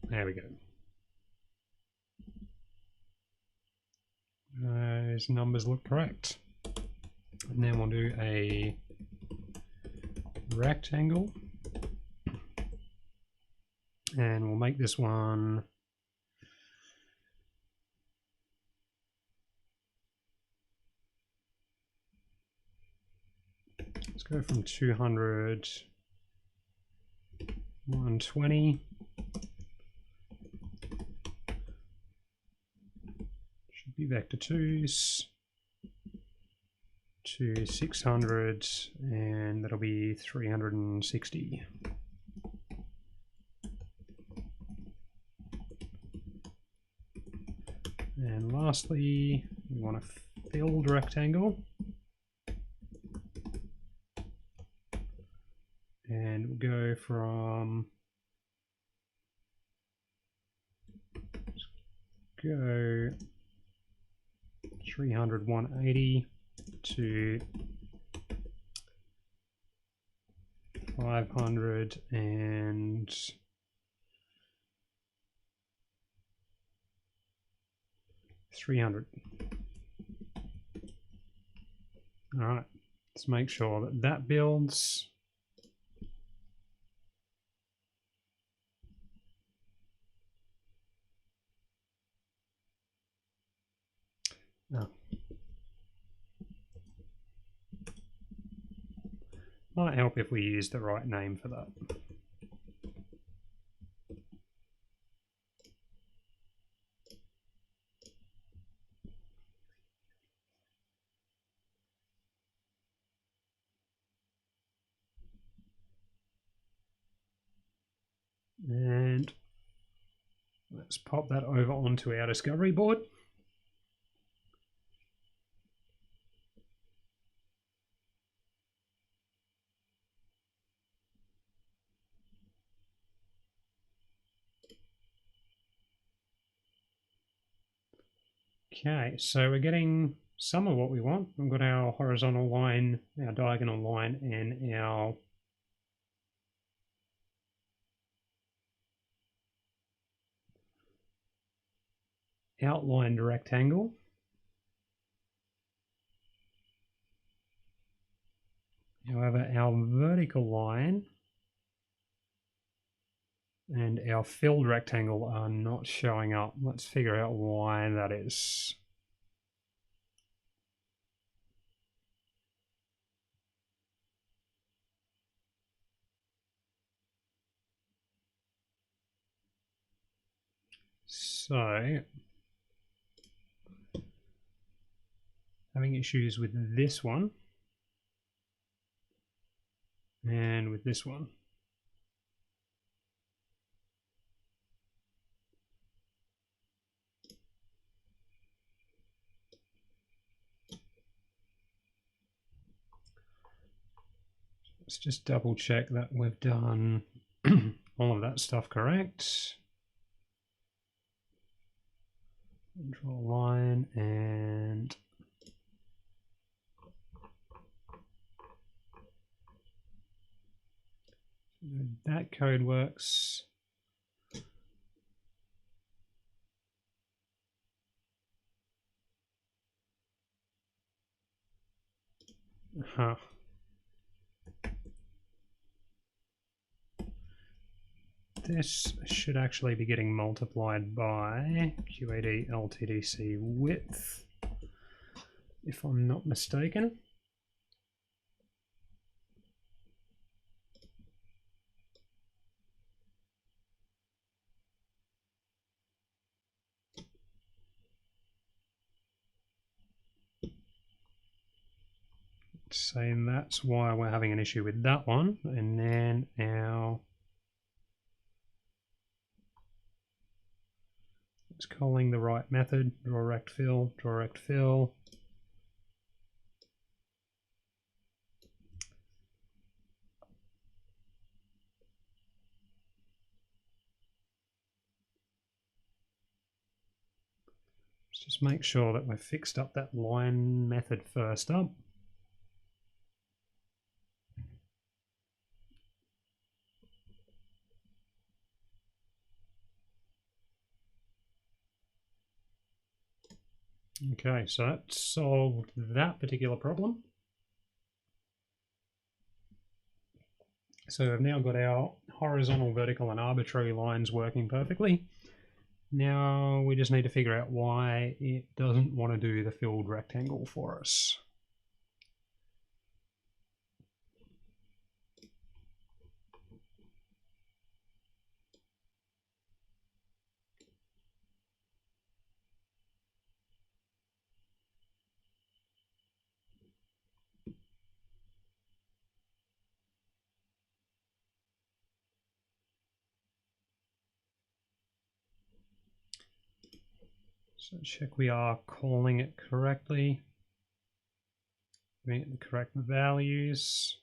There we go. Those numbers look correct. And then we'll do a rectangle. And we'll make this one let's go from 200, 120. Should be vector 2s to 600, and that'll be 360. And lastly, we want a filled rectangle. And we'll go from, go 300, 180 to 500 and 300. All right, let's make sure that that builds. Oh. Might help if we use the right name for that. And let's pop that over onto our discovery board. Okay, so we're getting some of what we want. We've got our horizontal line, our diagonal line, and our outlined rectangle. However, our vertical line and our filled rectangle are not showing up. Let's figure out why that is. So, having issues with this one and with this one. Let's just double check that we've done all of that stuff correct. Draw a line and that code works. This should actually be getting multiplied by QAD LTDC width, if I'm not mistaken. So that's why we're having an issue with that one. And then our... It's calling the right method. Draw rect fill, draw rect fill. Let's just make sure that we've fixed up that line method first up. Okay, so that solved that particular problem. So we've now got our horizontal, vertical, and arbitrary lines working perfectly. Now we just need to figure out why it doesn't want to do the filled rectangle for us. So check we are calling it correctly, giving it the correct values.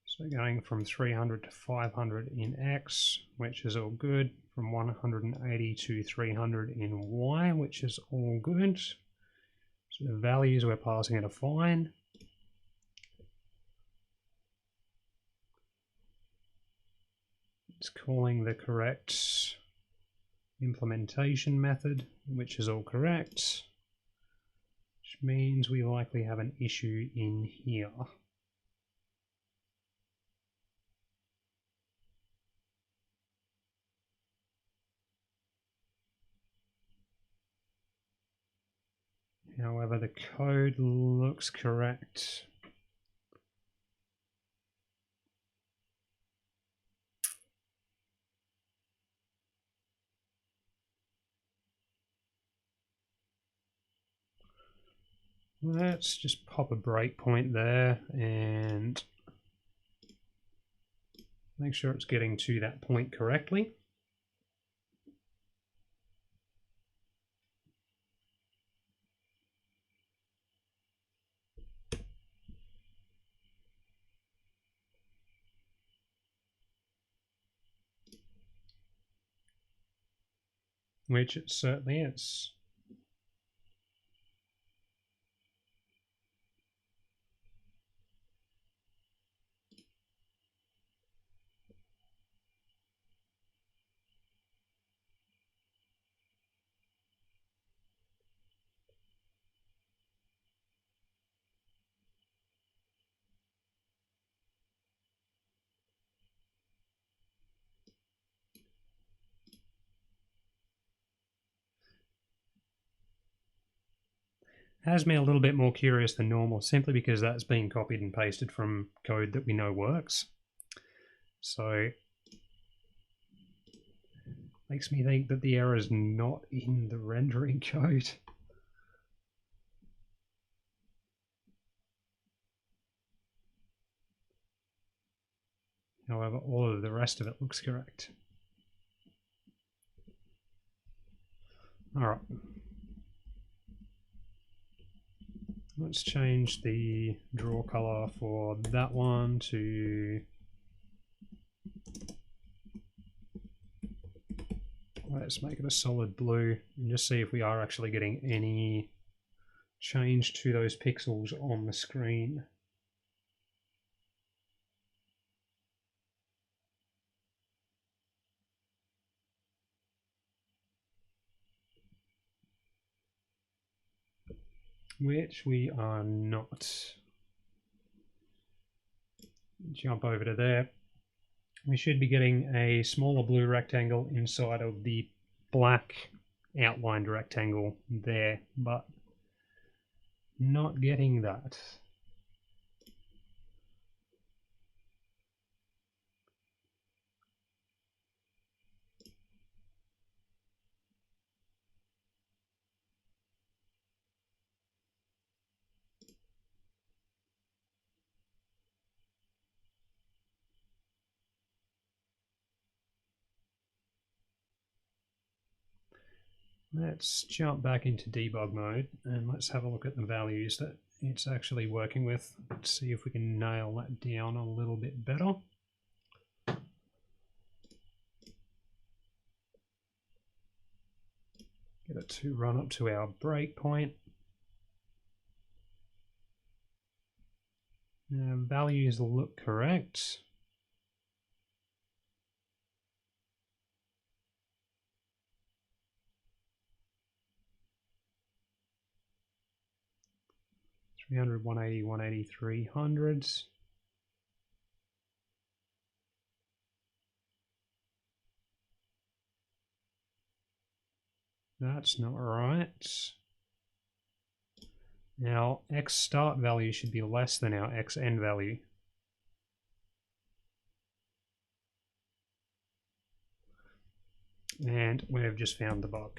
So going from 300 to 500 in X, which is all good, from 180 to 300 in Y, which is all good. So the values we're passing it are fine. It's calling the correct implementation method, which is all correct, which means we likely have an issue in here. However, the code looks correct. Let's just pop a breakpoint there and make sure it's getting to that point correctly. Which it certainly is. Has me a little bit more curious than normal, simply because that's been copied and pasted from code that we know works. So makes me think that the error is not in the rendering code. However, all of the rest of it looks correct. All right. Let's change the draw color for that one to... Let's make it a solid blue and just see if we are actually getting any change to those pixels on the screen. Which we are not. Jump over to there. We should be getting a smaller blue rectangle inside of the black outlined rectangle there, but not getting that. Let's jump back into debug mode and let's have a look at the values that it's actually working with. Let's see if we can nail that down a little bit better. Get it to run up to our breakpoint. Now, values look correct. Three hundred, 180, 180, 300. That's not right. Our X start value should be less than our X end value. And we've just found the bug.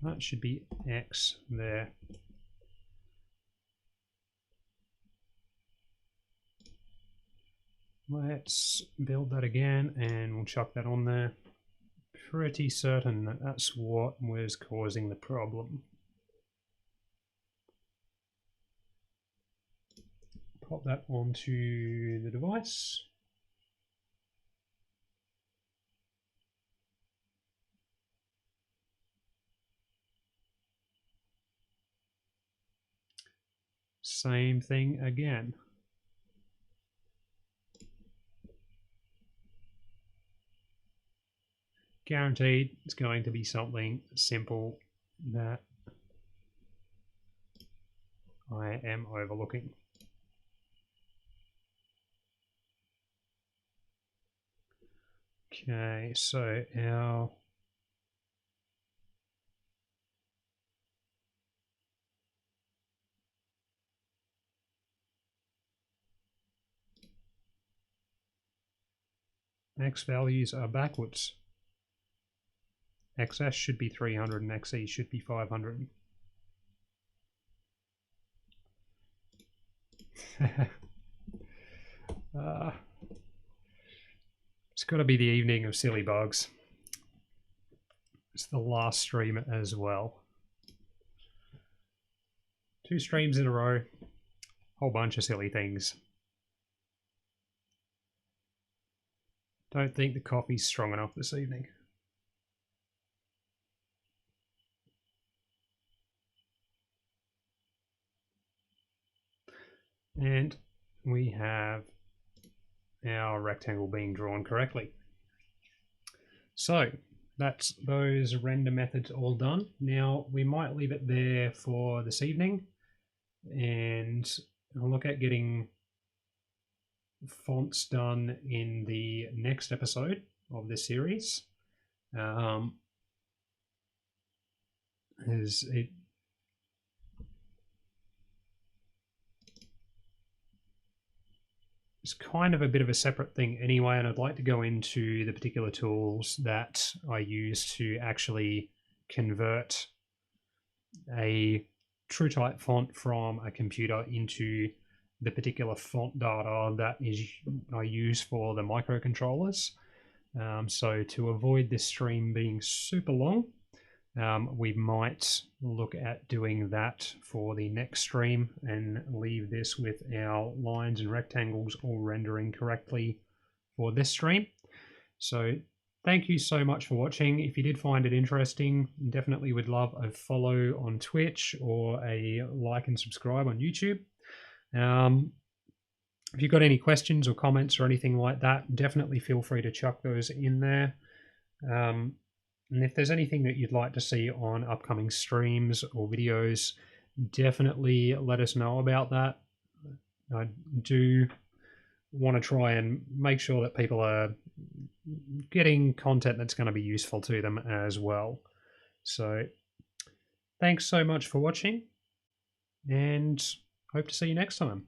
That should be X there. Let's build that again and we'll chuck that on there. Pretty certain that that's what was causing the problem. Pop that onto the device. Same thing again. Guaranteed it's going to be something simple that I am overlooking. Okay, so our X values are backwards. XS should be 300 and XE should be 500. It's got to be the evening of silly bugs. It's the last stream as well. 2 streams in a row, whole bunch of silly things. Don't think the coffee's strong enough this evening. And we have our rectangle being drawn correctly. So that's those render methods all done. Now we might leave it there for this evening and I'll look at getting fonts done in the next episode of this series. It's kind of a bit of a separate thing anyway, and I'd like to go into the particular tools that I use to actually convert a TrueType font from a computer into the particular font data that I use for the microcontrollers. So to avoid this stream being super long, we might look at doing that for the next stream and leave this with our lines and rectangles all rendering correctly for this stream. So thank you so much for watching. If you did find it interesting, definitely would love a follow on Twitch or a like and subscribe on YouTube. If you've got any questions or comments or anything like that, definitely feel free to chuck those in there. And if there's anything that you'd like to see on upcoming streams or videos, definitely let us know about that. I do want to try and make sure that people are getting content that's going to be useful to them as well. So thanks so much for watching and hope to see you next time.